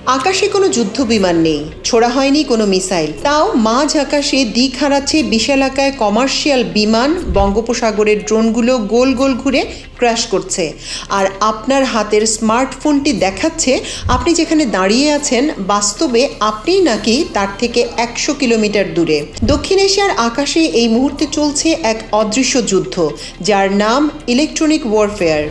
আকাশে কোনো যুদ্ধ বিমান নেই, ছোড়া হয়নি কোনো মিসাইল, তাও মাঝ আকাশে দিক হারাচ্ছে বিশালাকায় কমার্শিয়াল বিমান। বঙ্গোপসাগরের ড্রোনগুলো গোল গোল ঘুরে ক্র্যাশ করছে, আর আপনার হাতের স্মার্টফোনটি দেখাচ্ছে আপনি যেখানে দাঁড়িয়ে আছেন বাস্তবে আপনিই নাকি তার থেকে 100 কিলোমিটার দূরে। দক্ষিণ এশিয়ার আকাশে এই মুহূর্তে চলছে এক অদৃশ্য যুদ্ধ, যার নাম ইলেকট্রনিক ওয়ারফেয়ার।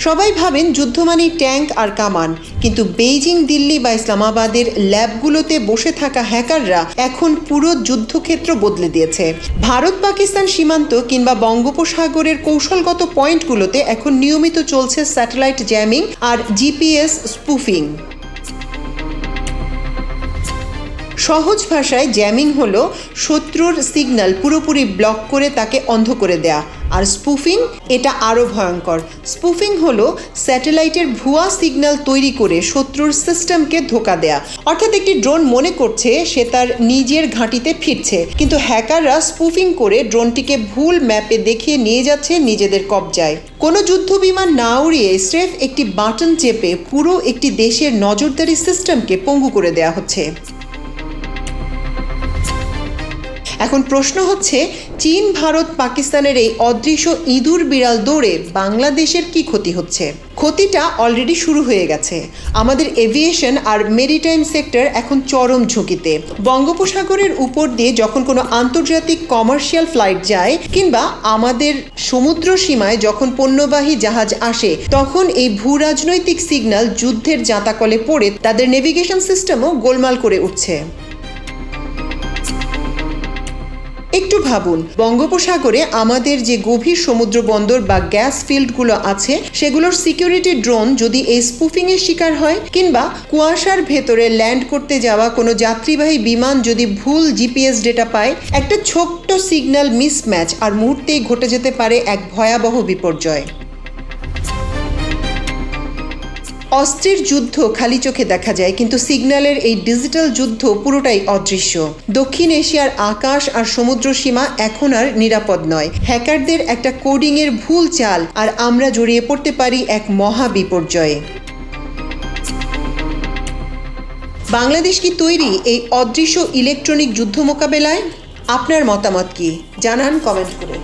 সবাই ভাবেন যুদ্ধ মানেই ট্যাঙ্ক আর কামান, কিন্তু বেইজিং, দিল্লি বা ইসলামাবাদের ল্যাবগুলোতে বসে থাকা হ্যাকাররা এখন পুরো যুদ্ধক্ষেত্র বদলে দিয়েছে। ভারত পাকিস্তান সীমান্ত কিংবা বঙ্গোপসাগরের কৌশলগত পয়েন্টগুলোতে এখন নিয়মিত চলছে স্যাটেলাইট জ্যামিং আর জিপিএস স্পুফিং। সহজ ভাষায় জ্যামিং হলো শত্রুর সিগন্যাল পুরোপুরি ব্লক করে তাকে অন্ধ করে দেয়া, আর স্পুফিং এটা আরও ভয়ঙ্কর। স্পুফিং হলো স্যাটেলাইটের ভুয়া সিগন্যাল তৈরি করে শত্রুর সিস্টেমকে ধোঁকা দেয়া। অর্থাৎ একটি ড্রোন মনে করছে সে তার নিজের ঘাঁটিতে ফিরছে, কিন্তু হ্যাকাররা স্পুফিং করে ড্রোনটিকে ভুল ম্যাপে দেখিয়ে নিয়ে যাচ্ছে নিজেদের কবজায়। কোনো যুদ্ধ বিমান না উড়িয়ে স্রেফ একটি বাটন চেপে পুরো একটি দেশের নজরদারি সিস্টেমকে পঙ্গু করে দেয়া হচ্ছে। এখন প্রশ্ন হচ্ছে, চীন, ভারত, পাকিস্তানের এই অদৃশ্য ইঁদুর বিড়াল দৌড়ে বাংলাদেশের কি ক্ষতি হচ্ছে? ক্ষতিটা অলরেডি শুরু হয়ে গেছে। আমাদের এভিয়েশন আর মেরিটাইম সেক্টর এখন চরম ঝুঁকিতে। বঙ্গোপসাগরের উপর দিয়ে যখন কোনো আন্তর্জাতিক কমার্শিয়াল ফ্লাইট যায় কিংবা আমাদের সমুদ্র সীমায় যখন পণ্যবাহী জাহাজ আসে, তখন এই ভূ রাজনৈতিক সিগন্যাল যুদ্ধের জাঁতাকলে পড়ে তাদের নেভিগেশন সিস্টেমও গোলমাল করে উঠছে। একটু ভাবুন, বঙ্গোপসাগরে আমাদের যে গভীর সমুদ্র বন্দর বা গ্যাস ফিল্ডগুলো আছে, সেগুলোর সিকিউরিটি ড্রোন যদি এই স্পুফিংয়ের শিকার হয়, কিংবা কুয়াশার ভেতরে ল্যান্ড করতে যাওয়া কোনো যাত্রীবাহী বিমান যদি ভুল জিপিএস ডেটা পায়, একটা ছোট্ট সিগন্যাল মিসম্যাচ আর মুহূর্তেই ঘটে যেতে পারে এক ভয়াবহ বিপর্যয়। অস্ত্রের যুদ্ধ খালি চোখে দেখা যায়, কিন্তু সিগন্যালের এই ডিজিটাল যুদ্ধ পুরোটাই অদৃশ্য। দক্ষিণ এশিয়ার আকাশ আর সমুদ্র সীমা এখন আর নিরাপদ নয়। হ্যাকারদের একটা কোডিংয়ের ভুল চাল আর আমরা জড়িয়ে পড়তে পারি এক মহা বিপর্যয়ে। বাংলাদেশ কি তৈরি এই অদৃশ্য ইলেকট্রনিক যুদ্ধ মোকাবেলায়? আপনার মতামত কি? জানান কমেন্ট করে।